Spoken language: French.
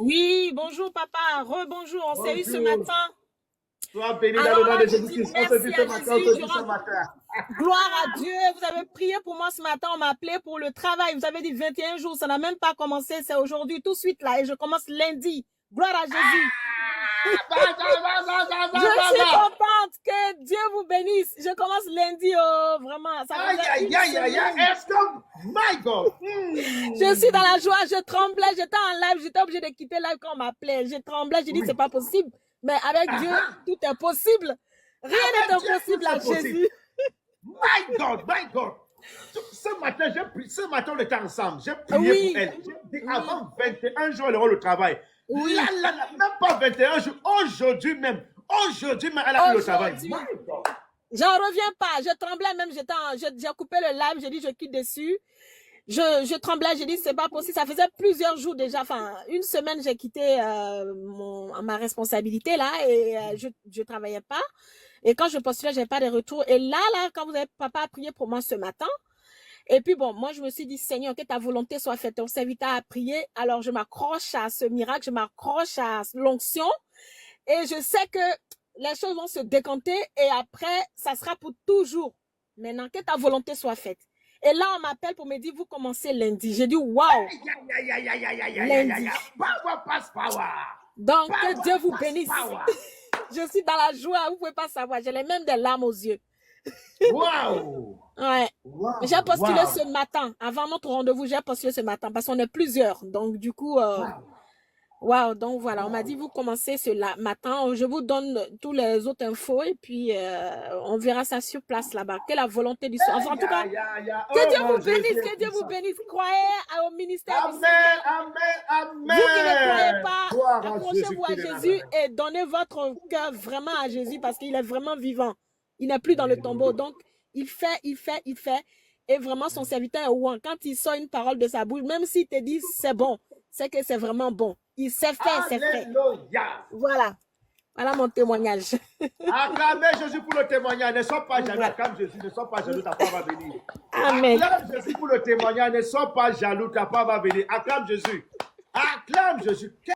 Oui, bonjour papa, rebonjour, on s'est eu ce Bonjour. matin. Sois béni dans le Alors nom là, de je dis Jésus-Christ. On se merci dit ce à matin, on Jésus, se je dit ce rends matin. gloire à Dieu. Vous avez prié pour moi ce matin, on m'a appelé pour le travail. Vous avez dit 21 jours, ça n'a même pas commencé, c'est aujourd'hui tout de suite là et je commence lundi. Gloire à Jésus. Je suis contente, que Dieu vous bénisse. Je commence lundi, oh, vraiment, ça Aïe, faisait aïe, une aïe, aïe, aïe. semaine. Est-ce que, my God. Je suis dans la joie, je tremblais, j'étais en live, j'étais obligée de quitter live quand on m'appelait. Je tremblais, j'ai dit Oui. c'est pas possible. Mais avec Dieu, tout est possible. Rien n'est Avec Dieu, tout impossible à est possible. Jésus. My God, my God. Ce matin, on était ensemble. J'ai prié pour Oui, elle. J'ai dit oui, avant 21 jours, elle aura le travail. oui. Là, même pas 21 jours. Aujourd'hui même, elle a eu le travail. Aujourd'hui, My God. j'en reviens pas. Je tremblais même, j'ai coupé le live, j'ai dit je quitte dessus. Je tremblais, j'ai dit c'est pas possible. Ça faisait plusieurs jours déjà, enfin une semaine j'ai quitté ma responsabilité là et je travaillais pas. Et quand je postulais, j'avais pas de retour. Et là, quand papa a prié pour moi ce matin, et puis bon, moi je me suis dit Seigneur, que ta volonté soit faite. Ton serviteur a prié, alors je m'accroche à ce miracle, je m'accroche à l'onction, et je sais que les choses vont se décanter et après, ça sera pour toujours. Maintenant, que ta volonté soit faite. Et là, on m'appelle pour me dire, vous commencez lundi. J'ai dit, waouh, Aïe, aïe, aïe, aïe, aïe, aïe, aïe, aïe, aïe. lundi. Power pass power. Donc, que Dieu Power vous pass bénisse. power. Je suis dans la joie, vous pouvez pas savoir. J'ai même des larmes aux yeux. Wow. Ouais. Wow. J'ai postulé Wow. ce matin. Avant notre rendez-vous, j'ai postulé ce matin parce qu'on est plusieurs. Donc, du coup, Wow. wow, donc voilà, on m'a dit Wow. vous commencez ce matin, je vous donne tous les autres infos et puis on verra ça sur place là-bas. Que la volonté du Seigneur. Enfin, en tout cas, que Oh Dieu mon vous Jésus bénisse, est que Dieu vous puissant. bénisse. Croyez au ministère du Amen, Seigneur. amen, Vous qui ne croyez amen. pas, Gloire à accrochez-vous à Jésus-Christ de Jésus Nazareth. et donnez votre cœur vraiment à Jésus parce qu'il est vraiment vivant. Il n'est plus dans le tombeau. Alléluia. Donc, il fait, il fait, il fait. Et vraiment, son serviteur est ouin. Quand il sort une parole de sa bouche, même s'il te dit c'est bon, c'est que c'est vraiment bon. Il sait faire, c'est fait. Alléluia. Voilà. Voilà mon témoignage. Acclamez Jésus pour le témoignage. Ne sois pas jaloux. Voilà. Acclame Jésus. Ne sois pas jaloux. Ta part va venir. Amen. Acclame Jésus pour le témoignage. Ne sois pas jaloux. Ta part va venir. Acclame Jésus. Acclame Jésus.